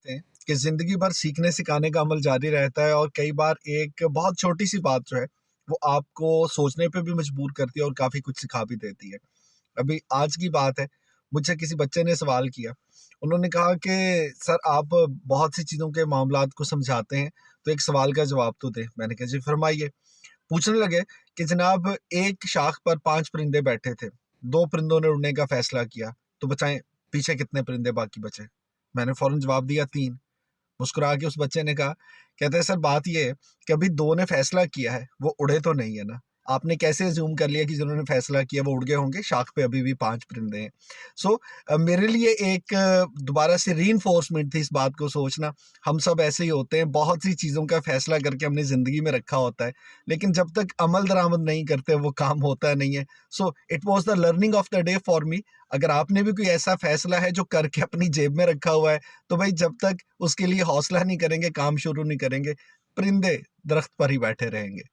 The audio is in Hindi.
कहते हैं कि ज़िंदगी भर सीखने सिखाने का अमल जारी रहता है और कई बार एक बहुत छोटी-सी बात जो है, वो आपको सोचने पे भी मजबूर करती है और काफ़ी कुछ सिखा भी देती है। अभी आज की बात है, मुझसे किसी बच्चे ने सवाल किया। उन्होंने कहा कि सर आप बहुत सी चीज़ों के मामलात को समझाते हैं, तो एक सवाल का जवाब तो दें। मैंने कहा जी फरमाइए। पूछने लगे कि जनाब एक शाख पर 5 परिंदे बैठे थे। 2 परिंदों ने उड़ने का फैसला किया, तो बताएँ पीछे कितने परिंदे बाकी बचे? मैंने फ़ौरन जवाब दिया 3। मुस्कुरा के उस बच्चे ने कहा, कहता है सर बात ये है कि अभी 2 ने फैसला किया है, वो उड़े तो नहीं है ना। आपने कैसे अज़्यूम कर लिया कि जिन्होंने फैसला किया वो उड़ गए होंगे? शाख पे अभी भी 5 परिंदे हैं। सो मेरे लिए एक दोबारा से रीइन्फोर्समेंट थी इस बात को सोचना। हम सब ऐसे ही होते हैं, बहुत सी चीज़ों का फैसला करके हमने ज़िंदगी में रखा होता है, लेकिन जब तक अमल दरामद नहीं करते वो काम होता नहीं है। So it was the learning of the day for me. अगर आपने भी कोई ऐसा फैसला है जो करके अपनी जेब में रखा हुआ है, तो भाई जब तक उसके लिए हौसला नहीं करेंगे, काम शुरू नहीं करेंगे, परिंदे दरख्त पर ही बैठे रहेंगे।